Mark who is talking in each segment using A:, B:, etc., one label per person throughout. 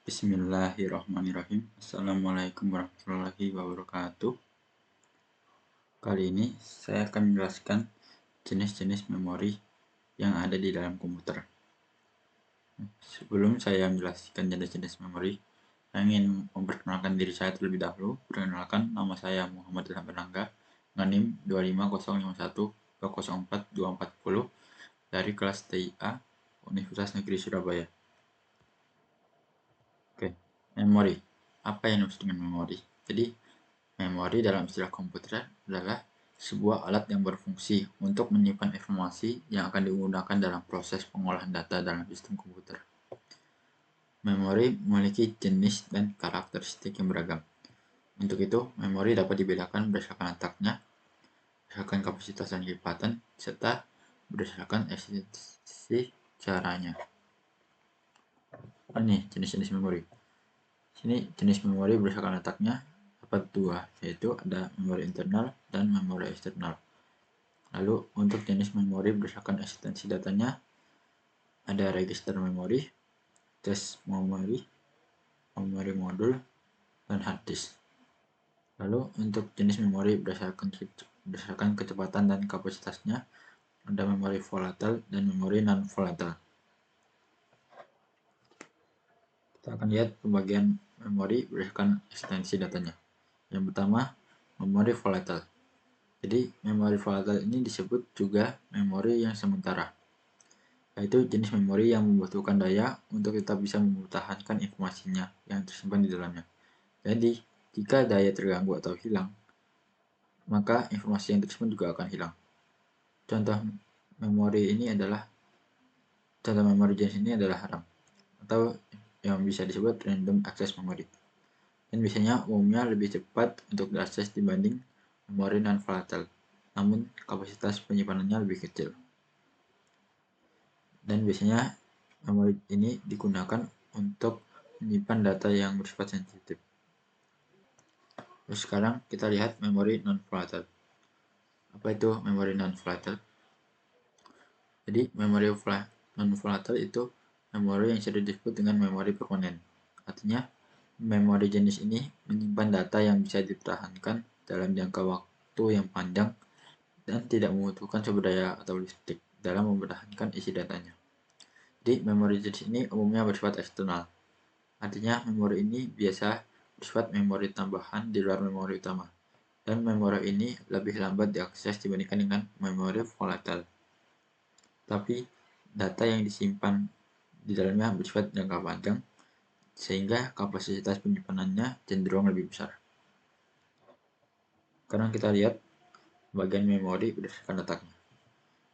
A: Bismillahirrahmanirrahim. Assalamualaikum warahmatullahi wabarakatuh. Kali ini saya akan menjelaskan jenis-jenis memori yang ada di dalam komputer. Sebelum saya menjelaskan jenis-jenis memori, saya ingin memperkenalkan diri saya terlebih dahulu. Perkenalkan, nama saya Muhammad Ilham Erlangga, NIM 25051-204-240 dari kelas TIA Universitas Negeri Surabaya. Oke, memori. Apa yang dimaksud dengan memori? Jadi, memori dalam istilah komputer adalah sebuah alat yang berfungsi untuk menyimpan informasi yang akan digunakan dalam proses pengolahan data dalam sistem komputer. Memori memiliki jenis dan karakteristik yang beragam. Untuk itu, memori dapat dibedakan berdasarkan letaknya, berdasarkan kapasitas dan kecepatan, serta berdasarkan eksistensi caranya. Ini jenis-jenis memori. Sini jenis memori berdasarkan letaknya dapat dua, yaitu ada memori internal dan memori eksternal. Lalu untuk jenis memori berdasarkan eksistensi datanya ada register memori, cache memori, memori modul, dan hard disk. Lalu untuk jenis memori berdasarkan kecepatan dan kapasitasnya ada memori volatile dan memori non volatile. Kita akan lihat pembagian memori berdasarkan ekstensi datanya. Yang pertama, memori volatile. Jadi, memori volatile ini disebut juga memori yang sementara, yaitu jenis memori yang membutuhkan daya untuk tetap bisa mempertahankan informasinya yang tersimpan di dalamnya. Jadi, jika daya terganggu atau hilang, maka informasi yang tersimpan juga akan hilang. Contoh memori jenis ini adalah RAM, atau yang bisa disebut random access memory. Dan biasanya umumnya lebih cepat untuk diakses dibanding memori non-volatile, namun kapasitas penyimpanannya lebih kecil. Dan biasanya memori ini digunakan untuk menyimpan data yang bersifat sensitif. Terus sekarang kita lihat memori non-volatile. Apa itu memori non-volatile? Jadi memori non-volatile itu memori yang sering disebut dengan memori permanen. Artinya memori jenis ini menyimpan data yang bisa dipertahankan dalam jangka waktu yang panjang dan tidak membutuhkan sumber daya atau listrik dalam mempertahankan isi datanya. Jadi memori jenis ini umumnya bersifat eksternal. Artinya memori ini biasa bersifat memori tambahan di luar memori utama. Dan memori ini lebih lambat diakses dibandingkan dengan memori volatile. Tapi data yang disimpan di dalamnya bersifat jangka panjang, sehingga kapasitas penyimpanannya cenderung lebih besar. Sekarang kita lihat bagian memori berdasarkan letaknya,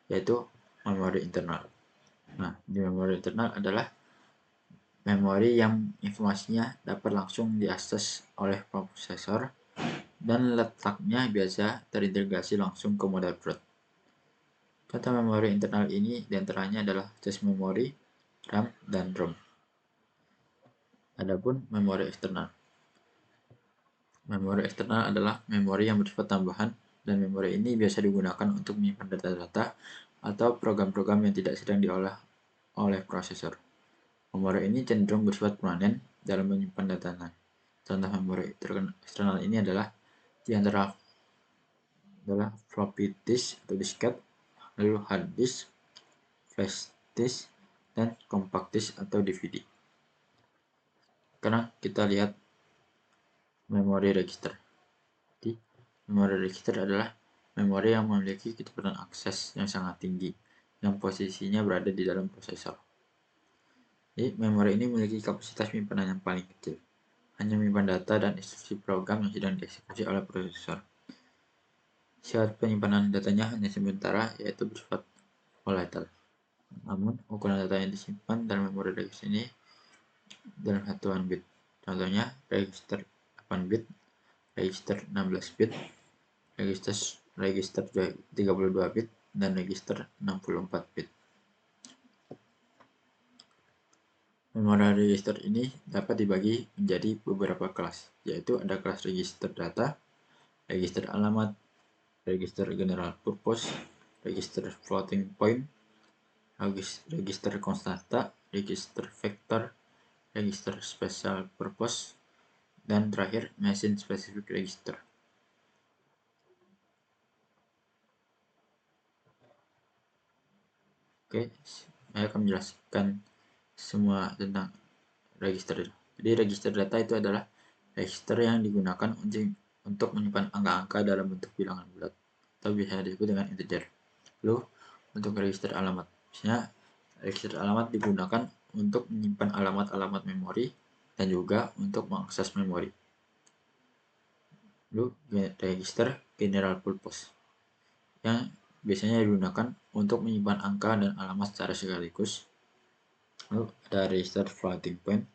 A: yaitu memori internal. Nah, di memori internal adalah memori yang informasinya dapat langsung diakses oleh prosesor dan letaknya biasa terintegrasi langsung ke motherboard. Contoh memori internal ini diantaranya adalah cache memori, RAM, dan ROM. Adapun memori eksternal. Memori eksternal adalah memori yang bersifat tambahan dan memori ini biasa digunakan untuk menyimpan data-data atau program-program yang tidak sedang diolah oleh prosesor. Memori ini cenderung bersifat permanen dalam menyimpan datanya. Contoh memori eksternal ini adalah diantara floppy disk atau disket, lalu hard disk, flash disk, dan compact disk atau DVD. Sekarang kita lihat memori register. Jadi, memori register adalah memori yang memiliki kecepatan akses yang sangat tinggi, yang posisinya berada di dalam prosesor. Jadi, memori ini memiliki kapasitas penyimpanan yang paling kecil, hanya menyimpan data dan instruksi program yang sedang dieksekusi oleh prosesor. Sifat penyimpanan datanya hanya sementara, yaitu bersifat volatile. Namun, ukuran data yang disimpan dalam memori register ini dalam satuan bit. Contohnya, register 8 bit, register 16 bit, register 32 bit, dan register 64 bit. Memori register ini dapat dibagi menjadi beberapa kelas, yaitu ada kelas register data, register alamat, register general purpose, register floating point, register konstanta, register vektor, register special purpose, dan terakhir machine specific register. Oke, saya akan menjelaskan semua tentang register. Jadi register data itu adalah register yang digunakan untuk menyimpan angka-angka dalam bentuk bilangan bulat atau bisa disebut dengan integer. Lalu untuk register alamat, misalnya register alamat digunakan untuk menyimpan alamat-alamat memori dan juga untuk mengakses memori. Lalu register general purpose yang biasanya digunakan untuk menyimpan angka dan alamat secara sekaligus. Lalu ada register floating point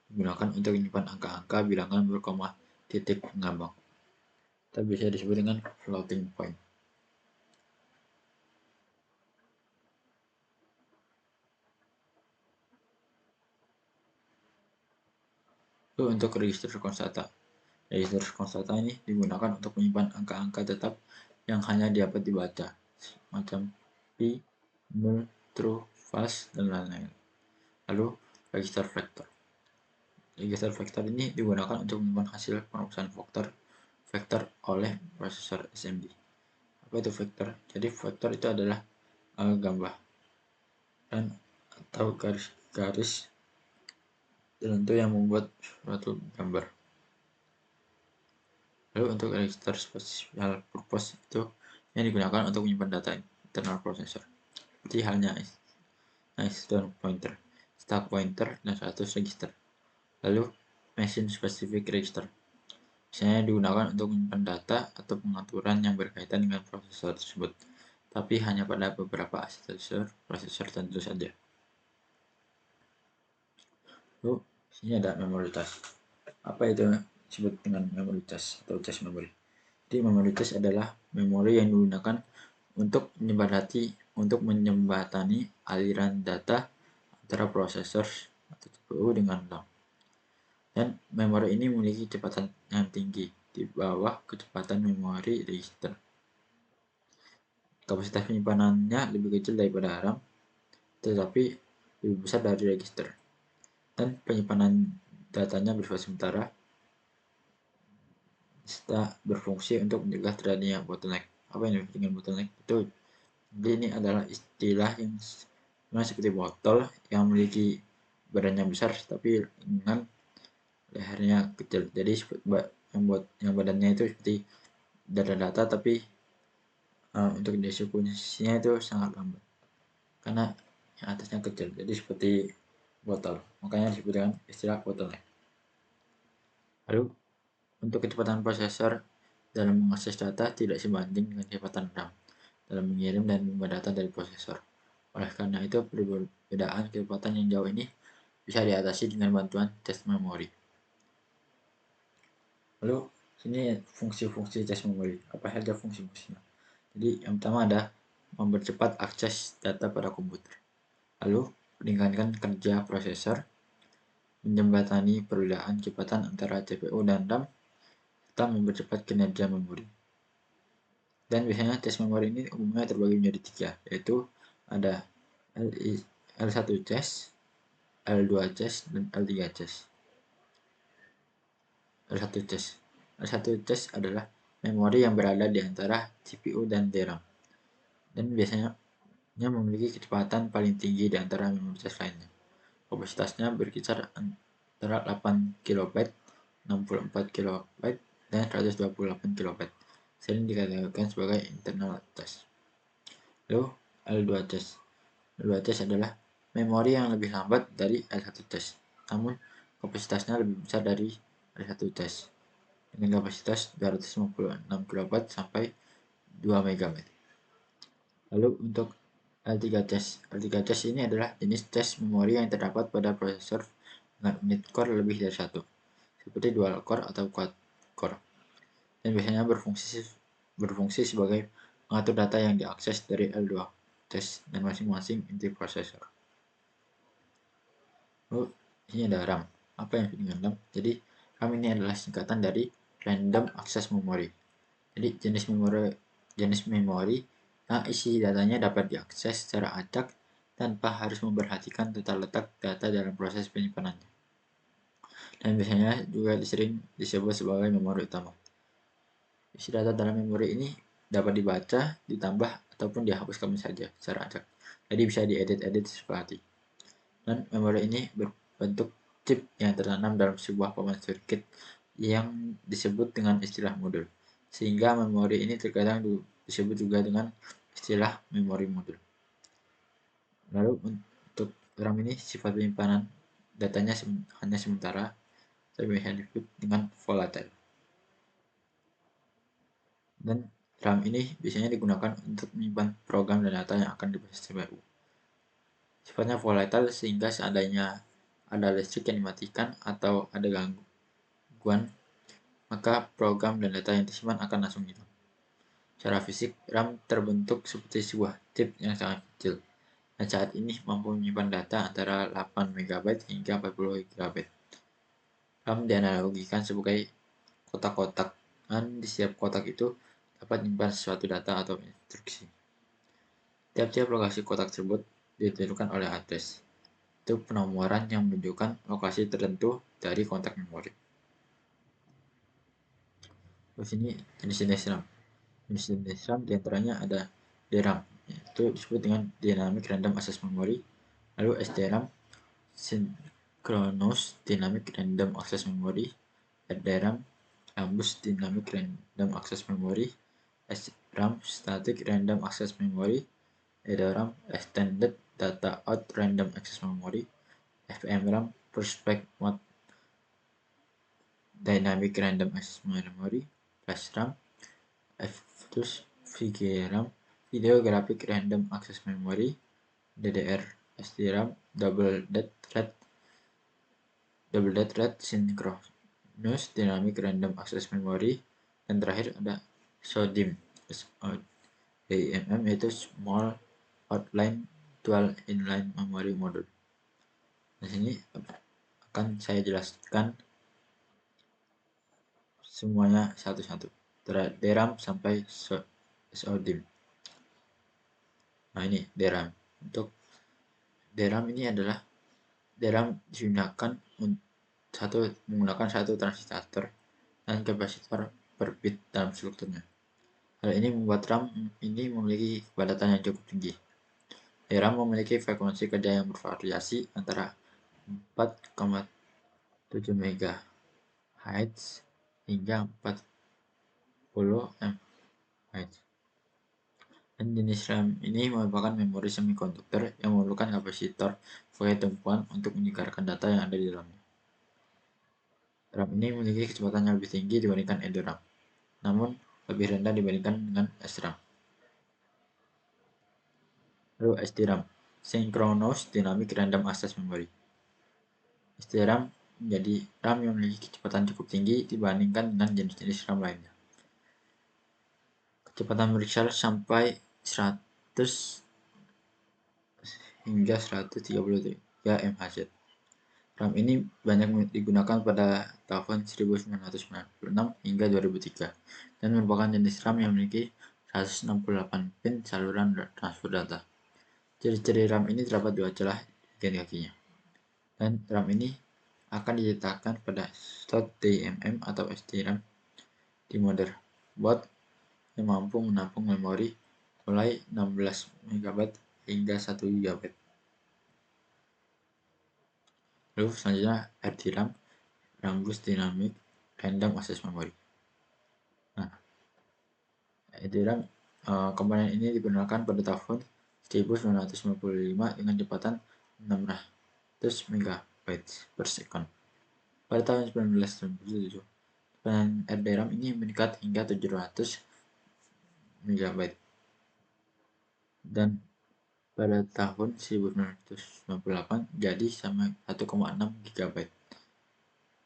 A: digunakan untuk menyimpan angka-angka bilangan berkoma titik mengambang atau bisa disebut dengan floating point. Lalu untuk register konstanta. Register konstanta ini digunakan untuk menyimpan angka-angka tetap yang hanya dapat dibaca, macam pi, 0, true, false, dan lain-lain. Lalu register vektor. Register vektor ini digunakan untuk menyimpan hasil perumusan vektor oleh prosesor SMD. Apa itu vektor? Jadi vektor itu adalah gambar dan atau garis-garis tertentu yang membuat suatu gambar. Lalu untuk register special purpose itu yang digunakan untuk menyimpan data internal prosesor, seperti halnya down pointer, stack pointer, dan status register. Lalu machine specific register misalnya digunakan untuk menyimpan data atau pengaturan yang berkaitan dengan prosesor tersebut, tapi hanya pada beberapa prosesor tentu saja. Lalu sini ada memoritas. Apa itu disebut dengan memoritas atau cache memory? Jadi memoritas adalah memori yang digunakan untuk menyembatani aliran data antara prosesor atau CPU dengan RAM. Dan memori ini memiliki kecepatan yang tinggi di bawah kecepatan memori register. Kapasitas penyimpanannya lebih kecil daripada RAM, tetapi lebih besar dari register. Dan penyimpanan datanya bersifat sementara, serta berfungsi untuk mencegah terjadinya bottleneck. Apa yang disebut dengan bottleneck? Jadi ini adalah istilah yang seperti botol yang memiliki badannya besar tapi dengan lehernya kecil. Jadi yang badannya itu seperti data tapi untuk dieksekusinya itu sangat lambat karena yang atasnya kecil. Jadi seperti botol. Makanya disebut dengan istilah bottleneck. Lalu untuk kecepatan prosesor dalam mengakses data tidak sebanding dengan kecepatan RAM dalam mengirim dan mengubah data dari prosesor. Oleh karena itu, perbedaan kecepatan yang jauh ini bisa diatasi dengan bantuan cache memory. Lalu, sini fungsi-fungsi cache memory. Apa saja fungsi-fungsinya? Jadi, yang pertama ada mempercepat akses data pada komputer. Lalu, meningkatkan kerja prosesor, menjembatani perbedaan kecepatan antara CPU dan RAM, serta mempercepat kinerja memori. Dan biasanya cache memory ini umumnya terbagi menjadi 3, yaitu ada L1 cache, L2 cache, dan L3 cache. L1 cache. L1 cache adalah memori yang berada di antara CPU dan DRAM, dan biasanya memiliki kecepatan paling tinggi di antara memori cache lainnya. Kapasitasnya berkisar antara 8 KB, 64 KB, dan 128 KB. Sering dikategorikan sebagai internal cache. Lalu L2 cache. L2 cache adalah memori yang lebih lambat dari L1 cache, namun kapasitasnya lebih besar dari L1 cache dengan kapasitas 256 KB sampai 2 MB. Lalu untuk L3 cache. L3 cache ini adalah jenis cache memori yang terdapat pada prosesor dengan unit core lebih dari satu, seperti dual core atau quad core, dan biasanya berfungsi sebagai mengatur data yang diakses dari L2 cache dan masing-masing inti prosesor. Lalu ini ada RAM. Apa yang disebut dengan RAM? Jadi RAM ini adalah singkatan dari Random Access Memory. Jadi jenis memori yang isi datanya dapat diakses secara acak tanpa harus memperhatikan tata letak data dalam proses penyimpanannya. dan biasanya juga sering disebut sebagai memori utama. Isi data dalam memori ini dapat dibaca, ditambah, ataupun dihapus kapan saja secara acak. Jadi bisa diedit-edit seperti. Dan memori ini berbentuk chip yang tertanam dalam sebuah papan sirkuit yang disebut dengan istilah modul. Sehingga memori ini terkadang disebut juga dengan istilah memori modul. Lalu untuk RAM ini sifat penyimpanan datanya hanya sementara, tapi bisa disebut dengan volatile. Dan RAM ini biasanya digunakan untuk menyimpan program dan data yang akan diproses CPU. Sifatnya volatile sehingga seandainya ada listrik yang dimatikan atau ada gangguan, maka program dan data yang disimpan akan langsung hilang. Secara fisik, RAM terbentuk seperti sebuah chip yang sangat kecil, dan saat ini mampu menyimpan data antara 8 MB hingga 40 GB. RAM dianalogikan sebagai kotak-kotak, dan di setiap kotak itu dapat menyimpan suatu data atau instruksi. Tiap-tiap lokasi kotak tersebut ditentukan oleh address. Itu penomoran yang menunjukkan lokasi tertentu dari kontak memori. Terus ini jenis-jenis RAM. Jenis-jenis RAM diantaranya ada DRAM, yaitu disebut dengan Dynamic Random Access Memory. Lalu SDRAM, Synchronous Dynamic Random Access Memory. RDRAM, Rambus Dynamic Random Access Memory. SRAM, Static Random Access Memory. EDRAM, Extended Data Out Random Access Memory. FMRAM, Prospect Mode Dynamic Random Access Memory. Flash RAM, terus VGRAM, Video Graphic Random Access Memory. DDR, SDRAM, Double Dead Synchronous Dynamic Random Access Memory. Dan terakhir ada SODIMM, SODIMM, yaitu Small Outline Dual Inline Memory Module. Di sini akan saya jelaskan semuanya satu-satu, dari DRAM sampai SODIMM. Nah, ini DRAM. Untuk DRAM ini adalah DRAM digunakan menggunakan satu transistor dan kapasitor per bit dalam strukturnya. Hal ini membuat RAM ini memiliki kepadatan yang cukup tinggi. DRAM memiliki frekuensi kerja yang bervariasi antara 4,7 MHz hingga 40 MHz. Dan jenis RAM ini merupakan memori semikonduktor yang memerlukan kapasitor sebagai tumpuan untuk menyegarkan data yang ada di dalamnya. RAM ini memiliki kecepatan yang lebih tinggi dibandingkan EDRAM, namun lebih rendah dibandingkan dengan SRAM. Lalu SDRAM, Synchronous Dynamic Random Access Memory. SDRAM menjadi RAM yang memiliki kecepatan cukup tinggi dibandingkan dengan jenis-jenis RAM lainnya. Kecepatan berkisar sampai 100 hingga 133 MHz. RAM ini banyak digunakan pada tahun 1996 hingga 2003 dan merupakan jenis RAM yang memiliki 168 pin saluran transfer data. Ciri-ciri RAM ini terdapat dua celah bagian kakinya. Dan RAM ini akan diletakkan pada slot DIMM atau SDRAM di motherboard yang mampu menampung memori mulai 16 MB hingga 1 GB. Lalu selanjutnya RDRAM, Rambus Dynamic Random Access Memory. Nah, RDRAM komponen ini digunakan pada tahun 1995 dengan kecepatan 600 MB per second. Pada tahun 1997, kecepatan RDRAM ini meningkat hingga 700 MB. Dan pada tahun 1998 jadi sampai 1,6 GB.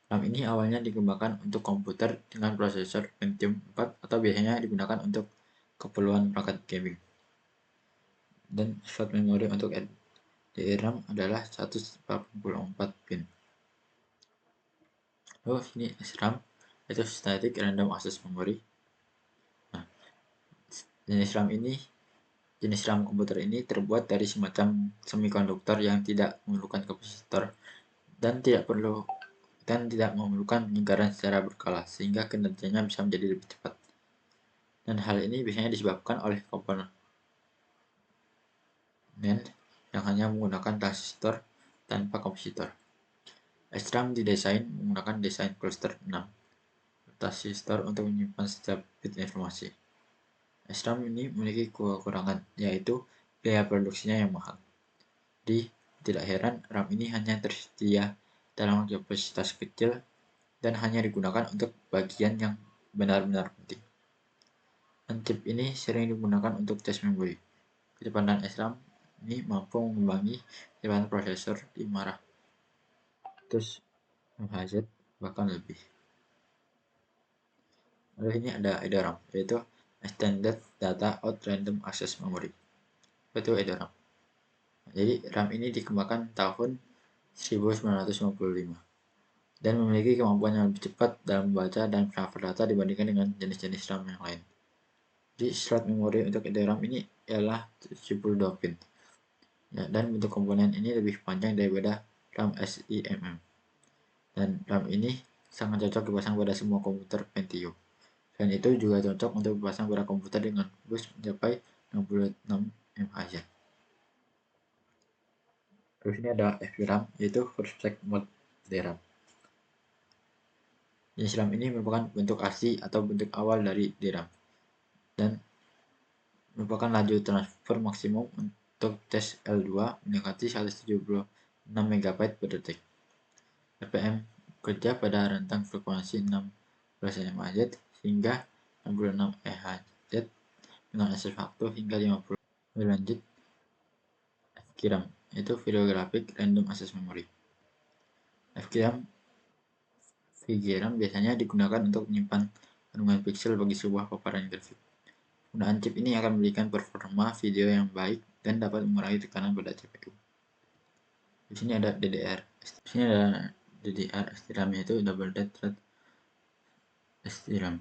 A: RAM ini awalnya dikembangkan untuk komputer dengan prosesor Pentium 4 atau biasanya digunakan untuk keperluan perangkat gaming. Dan slot memori untuk DRAM adalah 144 pin. Lalu ini SRAM, yaitu Static Random Access Memory. Nah, jenis RAM komputer ini terbuat dari semacam semikonduktor yang tidak memerlukan kapasitor dan tidak perlu dan tidak memerlukan penyegaran secara berkala, sehingga kinerjanya bisa menjadi lebih cepat. Dan hal ini biasanya disebabkan oleh komponen yang hanya menggunakan transistor tanpa kapasitor. SRAM didesain menggunakan desain cluster 6 transistor untuk menyimpan setiap bit informasi. SRAM ini memiliki kekurangan, yaitu biaya produksinya yang mahal. Tidak heran RAM ini hanya tersedia dalam kapasitas kecil dan hanya digunakan untuk bagian yang benar-benar penting. Dan chip ini sering digunakan untuk tes memori. Kecepatan SRAM ini mampu mengimbangi kecepatan prosesor di 500 MHz bahkan lebih. Lalu ini ada EDRAM, yaitu Extended Data Out Random Access Memory. Itu EDRAM. Jadi RAM ini dikembangkan tahun 1955 dan memiliki kemampuan yang lebih cepat dalam membaca dan transfer data dibandingkan dengan jenis-jenis RAM yang lain. Jadi slot memori untuk EDRAM ini ialah 72 pin. Ya, dan bentuk komponen ini lebih panjang daripada RAM SIMM. Dan RAM ini sangat cocok dipasang pada semua komputer Pentium. Dan itu juga cocok untuk dipasang pada komputer dengan bus mencapai 66 MHz. Terus ini ada FVRAM, yaitu First Flag Mode DRAM. Jenis RAM ini merupakan bentuk asli atau bentuk awal dari DRAM dan merupakan laju transfer maksimum untuk tes L2 mendekati 176 MB per detik. RPM kerja pada rentang frekuensi 16 MHz hingga 66 MHz dengan access faktor hingga 50. Berlanjut, FGRAM, yaitu Video Graphic Random Access Memory. VGRAM biasanya digunakan untuk menyimpan kandungan piksel bagi sebuah paparan grafik. Penggunaan chip ini akan memberikan performa video yang baik dan dapat mengurangi tekanan pada CPU. Di sini ada DDR. Di sini ada DDR SDRAM, yaitu Double Dead Thread SDRAM.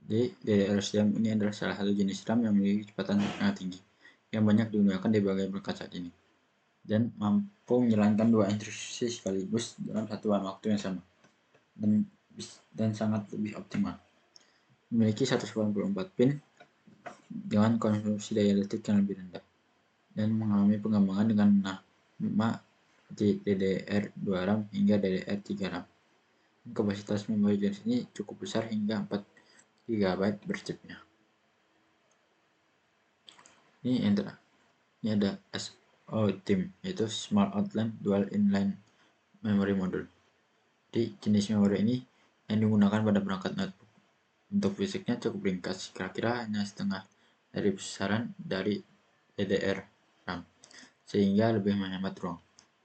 A: Jadi DDR SDRAM ini adalah salah satu jenis RAM yang memiliki kecepatan sangat tinggi yang banyak digunakan di berbagai perangkat saat ini dan mampu menjalankan 2 instruksi sekaligus dalam satuan waktu yang sama dan sangat lebih optimal. Memiliki 184 pin dengan konsumsi daya listrik yang lebih rendah dan mengalami pengembangan dengan nama DDR2 RAM hingga DDR3 RAM. Kapasitas memori jenis ini cukup besar hingga 4 GB per chipnya. Ini ada SODIMM, yaitu Smart Outline Dual Inline Memory Module. Di jenis memori ini yang digunakan pada perangkat notebook. Untuk fisiknya cukup ringkas, kira-kira hanya setengah dari besaran dari DDR RAM, sehingga lebih menghemat ruang.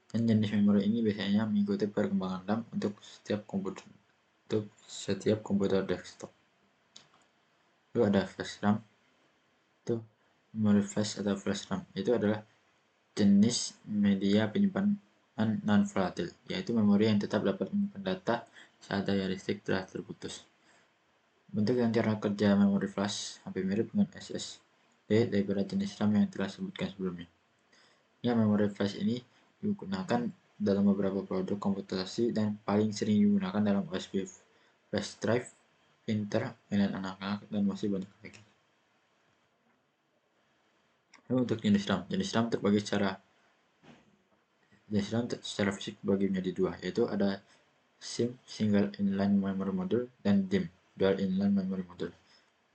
A: Dan jenis memori ini biasanya mengikuti perkembangan RAM untuk setiap komputer desktop. Lalu ada flash RAM, itu memori flash atau flash RAM, itu adalah jenis media penyimpanan non-volatile, yaitu memori yang tetap dapat menyimpan data saat daya listrik telah terputus. Bentuk dan cara kerja memori flash hampir mirip dengan SSD daripada jenis RAM yang telah sebutkan sebelumnya. Ya, memori flash ini digunakan dalam beberapa produk komputasi dan paling sering digunakan dalam USB flash drive, printer, mainan anak-anak, dan masih banyak lagi. Lalu untuk jenis RAM terbagi secara fisik terbagi menjadi dua, yaitu ada SIM Single Inline Memory Module dan DIMM Dual Inline Memory Module.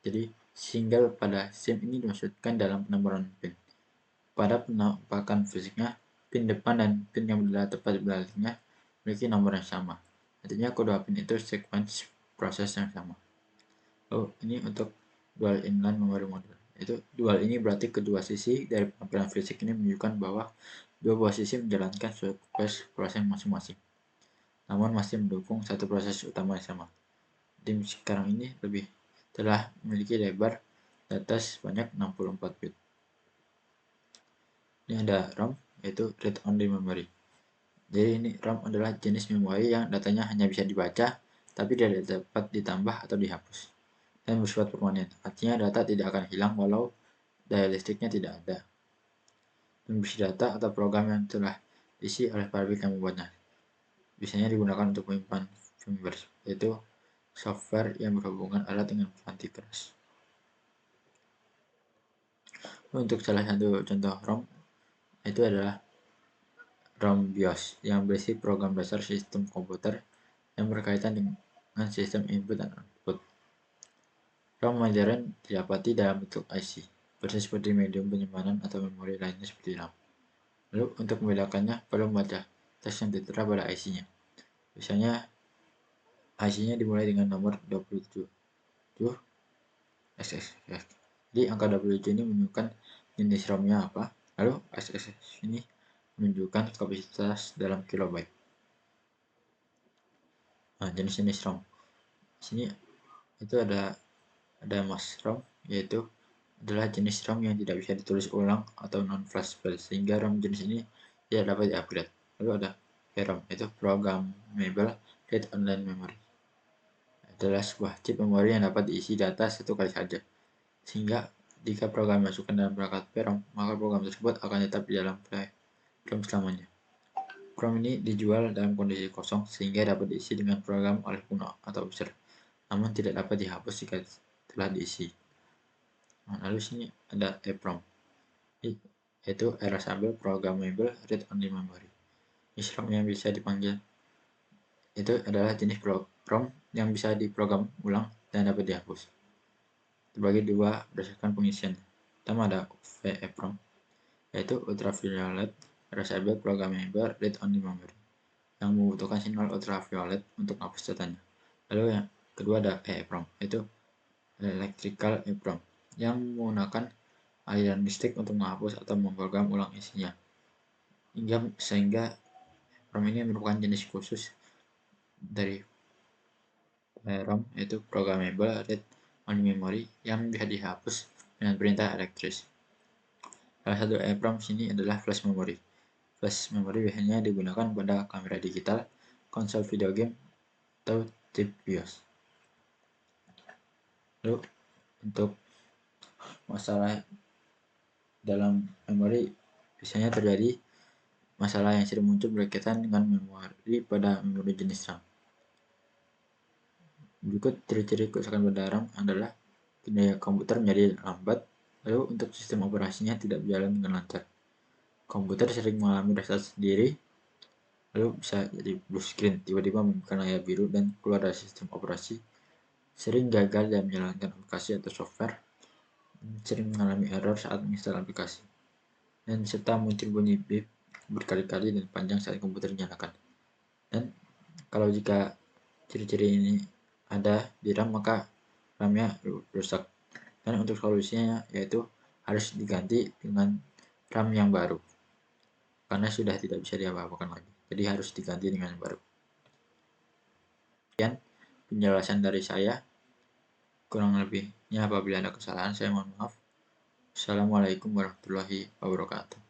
A: Jadi single pada SIM ini dimaksudkan dalam penomoran pin. Pada penampakan fisiknya, pin depan dan pin yang berada tepat di belakangnya memiliki nomor yang sama. Artinya kedua pin itu sequence proses yang sama. Oh, ini untuk Dual Inline Memory Module. Itu dual ini berarti kedua sisi dari penampilan fisik ini menunjukkan bahwa dua buah sisi menjalankan sequence proses masing-masing, namun masih mendukung satu proses utama yang sama. DIMM sekarang ini telah memiliki lebar data sebanyak 64 bit. Ini ada RAM, yaitu Read Only Memory. Jadi ini RAM adalah jenis memori yang datanya hanya bisa dibaca, tapi tidak dapat ditambah atau dihapus, dan bersifat permanen. Artinya data tidak akan hilang walau daya listriknya tidak ada. Dan berisi data atau program yang telah diisi oleh pabrik yang membuatnya. biasanya digunakan untuk menyimpan firmware, yaitu software yang berhubungan erat dengan antivirus. Untuk salah satu contoh ROM itu adalah ROM BIOS yang berisi program dasar sistem komputer yang berkaitan dengan sistem input dan output. ROM modern didapati dalam bentuk IC, persis seperti medium penyimpanan atau memori lainnya seperti RAM. Lalu untuk membedakannya perlu membaca teks yang tertera pada IC-nya. Biasanya IC-nya dimulai dengan nomor 27 XXX. Jadi angka 27 ini menunjukkan jenis ROM-nya apa, lalu XXX ini menunjukkan kapasitas dalam kilobyte. Nah, jenis-jenis ROM. Di sini itu ada mass ROM, yaitu adalah jenis ROM yang tidak bisa ditulis ulang atau non-flash file, sehingga ROM jenis ini tidak dapat di-upgrade. Lalu ada PROM, yaitu Programmable Read-Only Memory. Adalah sebuah chip memori yang dapat diisi data satu kali saja, sehingga jika program dimasukkan dalam perangkat PROM, maka program tersebut akan tetap di dalam PROM selamanya. PROM ini dijual dalam kondisi kosong sehingga dapat diisi dengan program oleh kuno atau user, namun tidak dapat dihapus jika telah diisi. Nah, lalu sini ada EPROM, yaitu Erasable Programmable Read-Only Memory. ROM yang bisa dipanggil itu adalah jenis PROM yang bisa diprogram ulang dan dapat dihapus. Terbagi dua berdasarkan pengisian. Pertama ada VEPROM, yaitu Ultraviolet Erasable Programmable Read-Only Memory, yang membutuhkan sinyal ultraviolet untuk menghapus datanya. Lalu yang kedua ada EEPROM, yaitu Electrical EPROM, yang menggunakan aliran listrik untuk menghapus atau memprogram ulang isinya. Sehingga ROM ini merupakan jenis khusus dari ROM, yaitu Programmable Read-Only Memory, yang bisa dihapus dengan perintah elektris. Salah satu EPROM sini adalah flash memory. Flash memory biasanya digunakan pada kamera digital, konsol video game, atau chip BIOS. Lalu untuk masalah dalam memori, biasanya terjadi masalah yang sering muncul berkaitan dengan memori pada memori jenis RAM. Berikut ciri-ciri kerusakan pada RAM adalah kinerja komputer menjadi lambat, lalu untuk sistem operasinya tidak berjalan dengan lancar. Komputer sering mengalami reset sendiri, lalu bisa jadi blue screen, tiba-tiba menemukan layar biru dan keluar dari sistem operasi, sering gagal dalam menjalankan aplikasi atau software, sering mengalami error saat menginstal aplikasi, dan serta muncul bunyi beep berkali-kali dan panjang saat komputer dinyalakan. Dan kalau jika ciri-ciri ini ada di RAM, maka RAM-nya rusak. Dan untuk solusinya yaitu harus diganti dengan RAM yang baru, karena sudah tidak bisa diapa-apakan lagi. Jadi harus diganti dengan yang baru. Sekian penjelasan dari saya. Kurang lebihnya apabila ada kesalahan saya mohon maaf. Assalamualaikum warahmatullahi wabarakatuh.